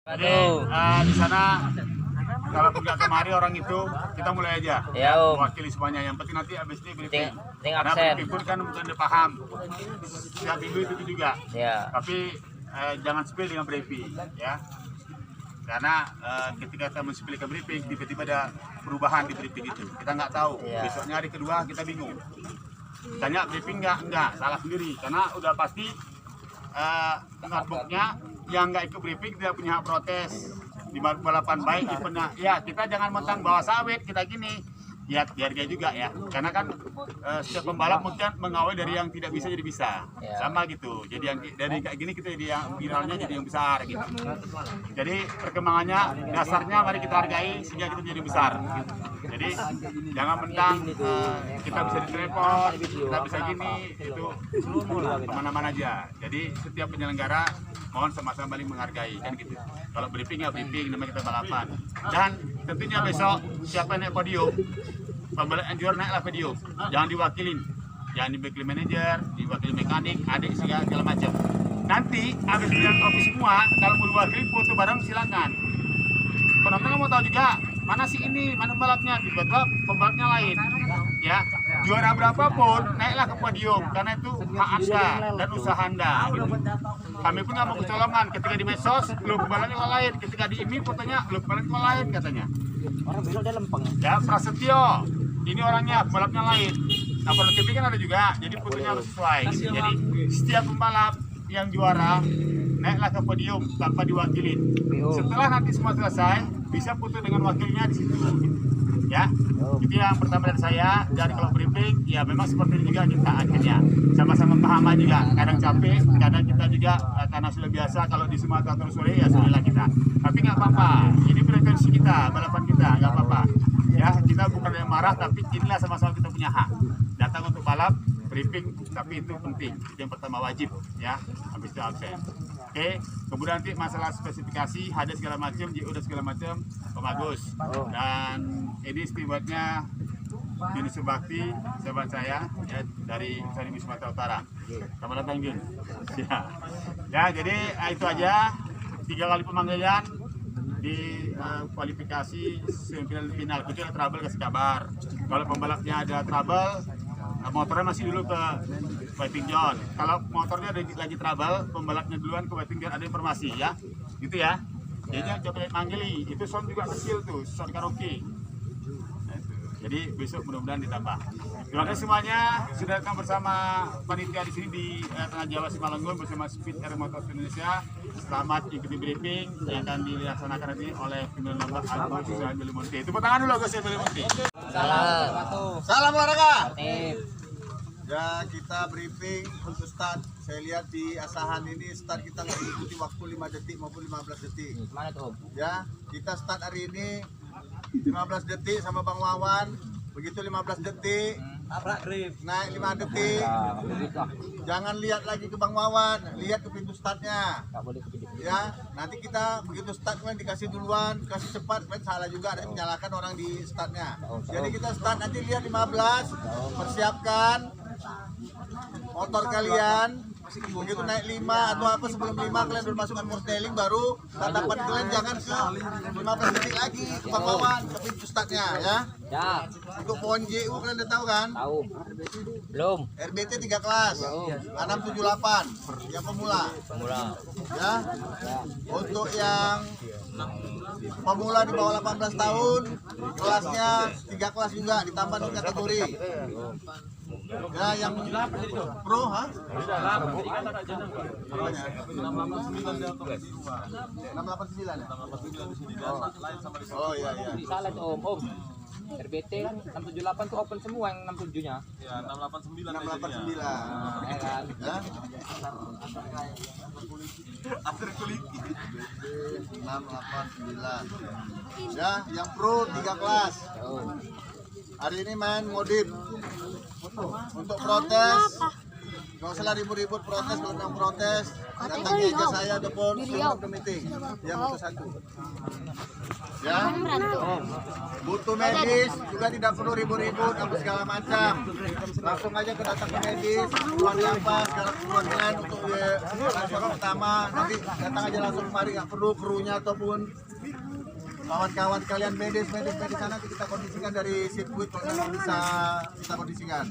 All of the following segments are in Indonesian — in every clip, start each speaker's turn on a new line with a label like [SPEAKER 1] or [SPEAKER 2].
[SPEAKER 1] Jadi di sana kalau nggak kemari orang itu kita mulai aja.
[SPEAKER 2] Ya, Om.
[SPEAKER 1] Mewakili semuanya. Yang penting nanti abis ini briefing.
[SPEAKER 2] Ting
[SPEAKER 1] Karena
[SPEAKER 2] absen.
[SPEAKER 1] briefing pun kan bukan dia paham. Setiap minggu itu juga.
[SPEAKER 2] Ya.
[SPEAKER 1] Tapi jangan spill dengan briefing, ya. Karena ketika kita men-spill ke briefing, tiba-tiba ada perubahan di briefing itu. Kita nggak tahu.
[SPEAKER 2] Ya.
[SPEAKER 1] Besoknya hari kedua kita bingung. Tanya briefing nggak, salah sendiri. Karena udah pasti notebooknya yang nggak ikut briefing tidak punya hak protes di balapan baik di pernah. Ya, kita jangan mentang bawa sawit kita gini. Ya, dihargai juga ya. Karena kan setiap pembalap mungkin mengawal dari yang tidak bisa jadi bisa.
[SPEAKER 2] Ya.
[SPEAKER 1] Sama gitu. Jadi yang dari kayak gini kita jadi yang viralnya jadi yang besar gitu. Jadi perkembangannya dasarnya mari kita hargai sehingga kita jadi besar. Jadi jangan mentang kita bisa ditelepon, kita bisa gini, itu kemana-mana aja. Jadi setiap penyelenggara mohon sama-sama saling menghargai kan gitu. Kalau briefing ya briefing, namanya kita balapan. Dan tentunya besok siapa naik podium, pembalap juara naiklah podium. Jangan diwakilin, jangan diwakili manajer, diwakili mekanik, adik segala macam. Nanti habis bilang trofi semua, kalau mau diwakili foto bareng silakan. Penonton mau tahu juga mana sih ini, mana pembalapnya, tiba-tiba pembalapnya lain. Ya, juara berapapun naiklah ke podium karena itu hak Anda dan usaha Anda. Gitu. Kami pun nggak mau kecolongan ketika di medsos, lu pembalapnya lain, ketika di IMI fotonya lu pembalapnya lain katanya.
[SPEAKER 3] Orang belok dia lempeng.
[SPEAKER 1] Ya, Prasetyo, ini orangnya pembalapnya lain. Nah, pada TV kan ada juga, jadi fotonya harus sesuai. Jadi setiap pembalap yang juara naiklah ke podium tanpa diwakilin. Setelah nanti semua selesai, bisa foto dengan wakilnya di situ. Ya, itu yang pertama dari saya. Dan kalau briefing, ya memang seperti ini juga kita akhirnya sama-sama paham juga. Kadang capek, kadang kita juga karena sudah biasa kalau di Sumatera atau sore ya sudah kita. Tapi nggak apa-apa. Ini preferensi kita, balapan kita, nggak apa-apa. Ya, kita bukan yang marah, tapi inilah sama-sama kita punya hak. Datang untuk balap, briefing, tapi itu penting. Itu yang pertama wajib, ya. Habis itu absen. Oke, kemudian nanti masalah spesifikasi, hadis segala macam, JO dan segala macam, bagus. Dan ini stewardnya Jun Subakti, sahabat saya ya, dari Sanimi Sumatera Utara. Selamat datang Jun. Ya, jadi itu aja. 3 kali pemanggilan di kualifikasi semifinal. Itu ada trouble kasih kabar. Kalau pembalapnya ada trouble, motornya masih dulu ke Waiting John. Kalau motornya ada lagi trouble, pembalapnya duluan ke Waiting John, ada informasi ya. Gitu ya. Jadi coba manggili, itu sound juga kecil tuh, sound karaoke. Nah, itu. Jadi besok mudah-mudahan ditambah. Terima kasih semuanya sudah datang bersama panitia di sini di Tengah Jawa Simalungun bersama Speed Air Motors Indonesia. Selamat ikuti briefing yang akan dilaksanakan nanti oleh pimpinan Agus Susah Belimonte. Tepuk tangan dulu Agus Belimonte.
[SPEAKER 3] Salam olahraga.
[SPEAKER 2] Tip.
[SPEAKER 3] Ya, kita briefing untuk start. Saya lihat di Asahan ini start kita nggak ikuti waktu 5 detik maupun 15 detik.
[SPEAKER 2] Mana tuh, Om?
[SPEAKER 3] Ya, kita start hari ini 15 detik sama Bang Wawan. Begitu 15 detik, naik 5 detik. Jangan lihat lagi ke Bang Wawan, lihat ke pintu startnya. Ya, nanti kita begitu start kan dikasih duluan, kasih cepat, kan salah juga ada yang menyalahkan orang di startnya. Jadi kita start nanti lihat 15, persiapkan motor kalian. Begitu naik 5 atau apa sebelum 5 kalian udah masukkan modeling baru tatapan kalian jangan ke 15 detik lagi ke Bang Wawan ke pintu startnya ya.
[SPEAKER 2] Ya,
[SPEAKER 3] Untuk pohon JU kalian udah tahu kan?
[SPEAKER 2] tahu. Belum.
[SPEAKER 3] RBT 3 kelas 678 yang pemula
[SPEAKER 2] Pemula.
[SPEAKER 3] ya. Untuk yang pemula di bawah 18 tahun kelasnya 3 kelas juga ditambah di kategori. Ya, yang pro ha? 689 ya? Oh iya iya.
[SPEAKER 2] Salah tuh, Om. RBT kan 678 tuh open semua yang 67-nya.
[SPEAKER 4] Ya, 689.
[SPEAKER 3] 689.
[SPEAKER 2] Ya kan?
[SPEAKER 3] Ya.
[SPEAKER 4] After kuliti.
[SPEAKER 3] 689. Ya, yang pro 3 kelas. Hari ini main modif. Untuk protes Gak usah lah ribut-ribut protes, kalau memang protes datangi aja saya ataupun Zoom meeting yang untuk satu. Ya, butuh medis juga tidak perlu ribut-ribut apa segala macam. Langsung aja ke datang ke medis, keluar apa segala keluargaan untuk langsung pertama. Nanti datang aja langsung kemari, nggak perlu krunya ataupun kawan-kawan kalian medis sana kita kondisikan dari sirkuit kalau memang bisa kita kondisikan.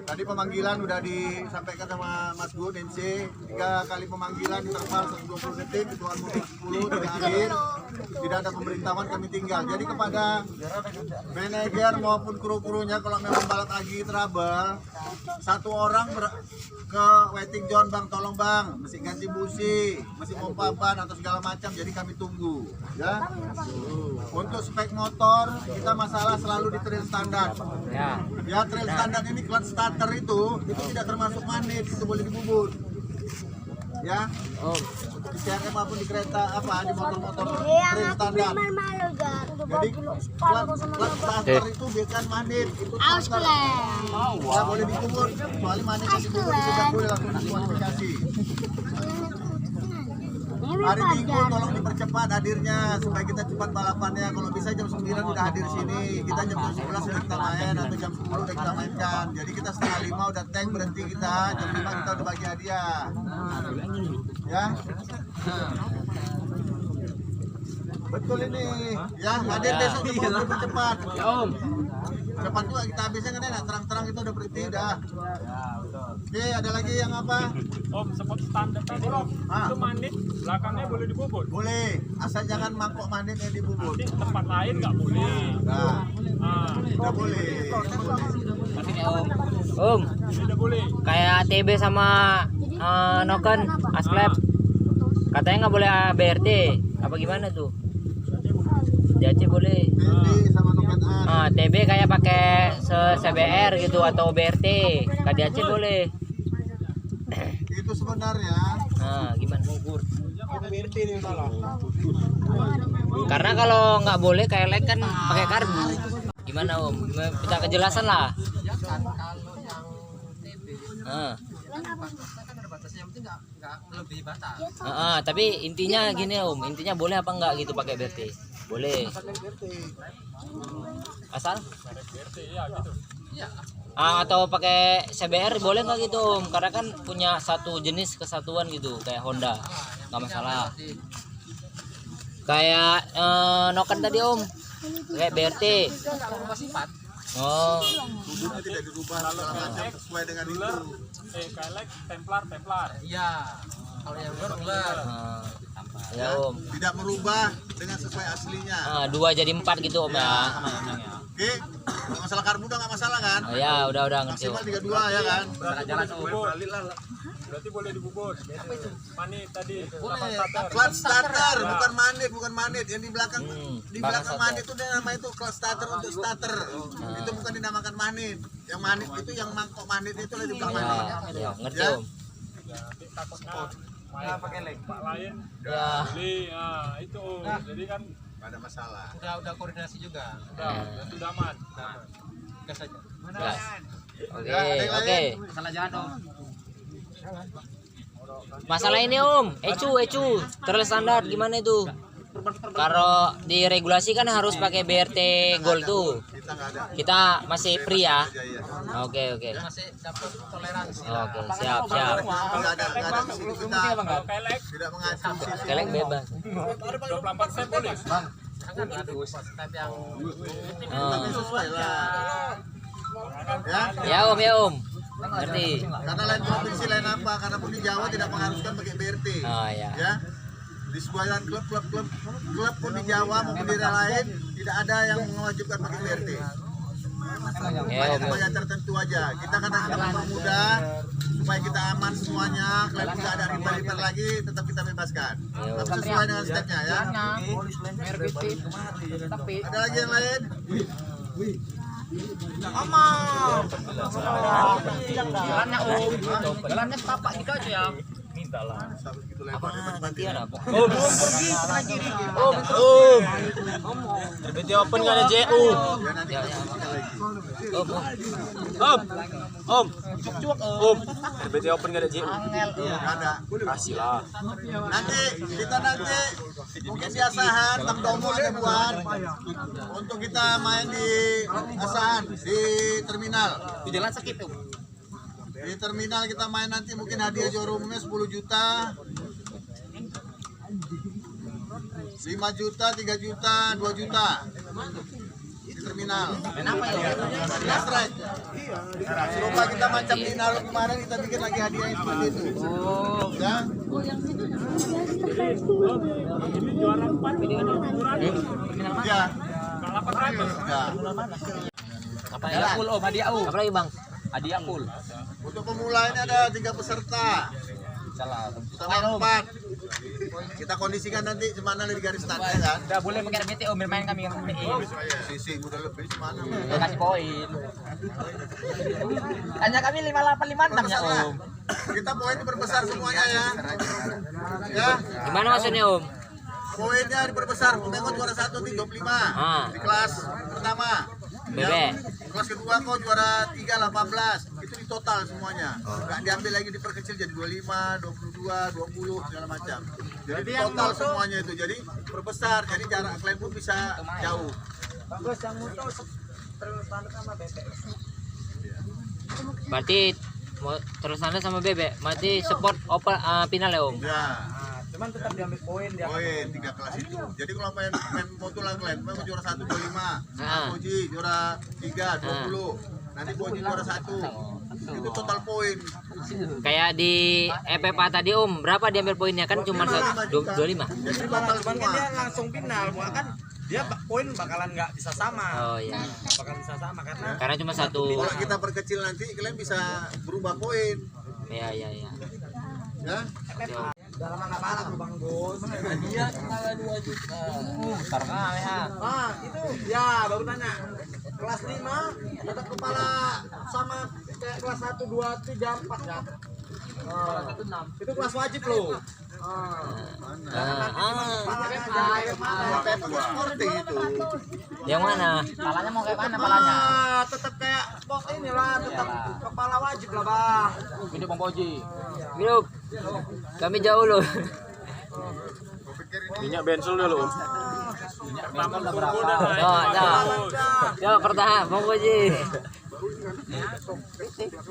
[SPEAKER 3] Tadi pemanggilan udah disampaikan sama Mas Gun NC, 3 kali pemanggilan interval 120 detik, ketuaan mudik 10 tidak hadir, tidak ada pemberitahuan kami tinggal. Jadi kepada manajer maupun kru-krunya kalau memang balap lagi trouble, satu orang ke waiting zone, bang tolong bang, mesti ganti busi, mesti pompa ban atau segala macam, jadi kami tunggu. Ya. Untuk spek motor kita masalah selalu di trail standar. Ya trail standar ini clutch starter itu tidak termasuk manit, itu boleh dibubut. Ya. Di CRM maupun di kereta di motor-motor trail standar. Jadi clutch starter itu bukan manit, itu starter. Ya boleh dibubut, soalnya manit yang dibubut sudah boleh langsung diskualifikasi. Hari Minggu tolong dipercepat hadirnya supaya kita cepat balapannya. Kalau bisa jam 9 udah hadir sini. Kita jam 11 sudah kita main atau jam 10 udah kita mainkan. Jadi kita setengah 5 udah tank berhenti kita. Jam 5 kita udah bagi hadiah. Ya. Betul ini. Ya, hadir besok lebih cepat.
[SPEAKER 2] Ya Om.
[SPEAKER 3] Cepat juga kita habisnya kan enak, terang-terang itu udah berhenti dah. Oke, ada lagi yang apa?
[SPEAKER 5] Om, spot standar tadi Om, itu manit belakangnya boleh dibubut.
[SPEAKER 3] Boleh, asal jangan mangkok manit yang dibubut.
[SPEAKER 5] Nanti tempat lain nggak boleh.
[SPEAKER 3] Nah,
[SPEAKER 5] Ah,
[SPEAKER 3] udah boleh.
[SPEAKER 2] Om,
[SPEAKER 5] tidak boleh.
[SPEAKER 2] kayak TB sama Noken Asklep katanya nggak boleh BRT, apa gimana tuh? DAC boleh.
[SPEAKER 3] Ini sama Noken A.
[SPEAKER 2] TB kayak pakai CBR gitu atau BRT, KDAC boleh.
[SPEAKER 3] Itu sebenarnya
[SPEAKER 2] Gimana? Karena kalau nggak boleh kayak kan pakai karbu. Gimana Om? Minta kejelasan lah. Tapi intinya gini Om, intinya boleh apa enggak gitu pakai BRT? Boleh. Asal? Atau pakai CBR boleh nggak gitu Om? Karena kan punya satu jenis kesatuan gitu kayak Honda, nggak masalah. Kayak Noken tadi Om, kayak BRT. Oh,
[SPEAKER 3] Duduknya tidak dirubah segala macam sesuai dengan itu.
[SPEAKER 5] Kayak Templar.
[SPEAKER 2] iya. Kalau yang Templar. Ya Om.
[SPEAKER 3] Tidak merubah dengan sesuai aslinya.
[SPEAKER 2] 2 jadi 4 gitu Om ya.
[SPEAKER 3] Oke, kalau masalah karbu udah nggak masalah kan?
[SPEAKER 2] Ya udah ngerti Om.
[SPEAKER 3] Maksimal 32 ya kan?
[SPEAKER 5] Jalan berarti boleh dibubut. Apa itu? Manit tadi.
[SPEAKER 3] Clutch starter, bukan manit. Yang di belakang
[SPEAKER 2] starter.
[SPEAKER 3] manit itu nama itu clutch starter untuk starter. Itu bukan dinamakan manit. Yang manit itu yang mangkok manit itu lah di belakang manit.
[SPEAKER 2] Ya, ngerti
[SPEAKER 3] Ya.
[SPEAKER 2] Om.
[SPEAKER 5] Takutnya pakai tempat lain
[SPEAKER 2] Ya.
[SPEAKER 5] beli. Itu Om. Jadi kan
[SPEAKER 3] Nggak ada masalah.
[SPEAKER 4] Udah koordinasi juga.
[SPEAKER 5] sudah aman.
[SPEAKER 4] Gas aja.
[SPEAKER 2] Jelas. Oke.
[SPEAKER 4] Salah jalan Om.
[SPEAKER 2] Masalah ini Om, ecu, terus standar gimana itu? Kalau di regulasi kan harus pakai BRT Gold tuh.
[SPEAKER 3] Kita nggak ada.
[SPEAKER 2] Kita masih free ya.
[SPEAKER 3] Iya.
[SPEAKER 2] Oke.
[SPEAKER 4] Masih dapat toleransi.
[SPEAKER 2] Oke, siap.
[SPEAKER 3] Nggak ada di sini kita
[SPEAKER 5] Kalau kelek
[SPEAKER 3] tidak mengacu sisi.
[SPEAKER 2] Kelek bebas.
[SPEAKER 5] 24 sen boleh.
[SPEAKER 4] Jangan ada step yang
[SPEAKER 3] Tapi sesuai lah. Ya.
[SPEAKER 2] Ya Om. Ngerti.
[SPEAKER 3] Karena lain provinsi lain apa? Karena pun di Jawa tidak mengharuskan pakai BRT.
[SPEAKER 2] Oh ya.
[SPEAKER 3] Ya. Di sebuah klub pun di Jawa maupun di daerah lain tidak ada yang mewajibkan pakai BRT.
[SPEAKER 2] Ya
[SPEAKER 3] Hanya
[SPEAKER 2] Om.
[SPEAKER 3] supaya tertentu aja. Kita karena kita mempermudah supaya kita aman semuanya. Kalau tidak ada riba-riba lagi, tetap kita bebaskan. Tapi sesuai dengan stepnya ya. Ada lagi yang lain?
[SPEAKER 2] Jalannya Om. Jalannya setapak gitu aja ya.
[SPEAKER 3] Sampai begitu lebar
[SPEAKER 2] Gantian apa?
[SPEAKER 5] Terbitnya open nggak ada JU.
[SPEAKER 3] Ya nanti kita buktikan lagi.
[SPEAKER 5] Om. RBT Open gak ada Ji?
[SPEAKER 3] Nggak ada.
[SPEAKER 5] Kasih lah.
[SPEAKER 3] Nanti mungkin di asahan Bang Domo ada buat untuk kita main di asahan di terminal.
[SPEAKER 4] Di jalan sakit tuh.
[SPEAKER 3] Di terminal kita main nanti mungkin hadiah juara umumnya 10 juta. 5 juta, 3 juta, 2 juta. Di terminal.
[SPEAKER 4] Kenapa ya?
[SPEAKER 3] Last ride. Serupa kita macam di Nalu kemarin kita bikin lagi hadiah yang seperti itu. Ya. Ya. Ya.
[SPEAKER 2] Apa
[SPEAKER 4] Hadiah full Om, hadiah Om.
[SPEAKER 2] Apa lagi bang?
[SPEAKER 4] Hadiah full.
[SPEAKER 3] Untuk pemula ini ada 3 peserta.
[SPEAKER 4] Salah.
[SPEAKER 3] Sama 4. Kita kondisikan nanti semana di garis startnya kan.
[SPEAKER 4] Udah boleh pakai RBT Om, bermain kami yang main.
[SPEAKER 3] Sisi udah lebih semana.
[SPEAKER 4] Kasih poin. Hanya kami 5856 ya
[SPEAKER 3] Masalah.
[SPEAKER 4] Om.
[SPEAKER 3] Kita poin diperbesar semuanya ya. Ya.
[SPEAKER 2] Gimana maksudnya Om?
[SPEAKER 3] Poinnya diperbesar. Kau juara 1 di 25 di kelas pertama.
[SPEAKER 2] Bebek.
[SPEAKER 3] Kelas kedua kau juara 3 18. Itu di total semuanya. Enggak diambil lagi diperkecil jadi 25, 22, 20 segala macam. Jadi di total semuanya itu. Jadi perbesar. Jadi jarak kalian pun bisa jauh.
[SPEAKER 2] Berarti mau terus anda sama bebek. Berarti support open final ya Om.
[SPEAKER 3] Ya.
[SPEAKER 4] Cuman tetap diambil poin dia.
[SPEAKER 3] Poin 3 kelas itu. Jadi kalau main motulang kalian, main juara 1 25,
[SPEAKER 2] Ah.
[SPEAKER 3] Poji juara 3 20. Nanti Poji juara 1. Itu total poin.
[SPEAKER 2] Kayak di FFA tadi Om, berapa diambil poinnya kan cuma 25.
[SPEAKER 3] Jadi total semua.
[SPEAKER 4] langsung final, kan dia poin bakalan nggak bisa sama.
[SPEAKER 2] Oh iya.
[SPEAKER 4] Bakalan bisa sama
[SPEAKER 2] Karena cuma satu.
[SPEAKER 3] Kalau kita perkecil nanti kalian bisa berubah poin.
[SPEAKER 2] Iya.
[SPEAKER 3] Ya.
[SPEAKER 4] dalam anak anak Bang Bos. Dia kepala 2 juta. Ntar kali ya. Ah, itu ya baru tanya. Kelas 5 tetap kepala sama kayak kelas 1 2 3 4 ya. Kepala 1 6. Itu kelas wajib loh.
[SPEAKER 2] Yang mana?
[SPEAKER 4] Palanya mau kayak mana palanya?
[SPEAKER 3] Tetap kayak bos inilah, tetap kepala wajib lah Bang.
[SPEAKER 4] Ini Bang Boji.
[SPEAKER 2] Minum. Kami jauh loh.
[SPEAKER 5] Minyak bensul dulu.
[SPEAKER 4] Pertama berapa?
[SPEAKER 2] Yo, pertahan, Bang Boji.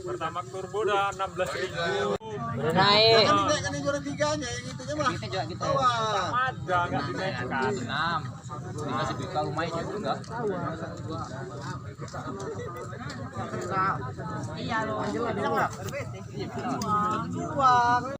[SPEAKER 5] Pertama turbo udah 16.000.
[SPEAKER 2] Udah naik.
[SPEAKER 3] Kan dinaikkan yang juara 3-nya, yang itunya malah
[SPEAKER 4] Kita juga gitu.
[SPEAKER 3] bawah.
[SPEAKER 5] Ada nggak dinaikkan.
[SPEAKER 4] 6. Dikasih berita lumayan juga. Iya loh.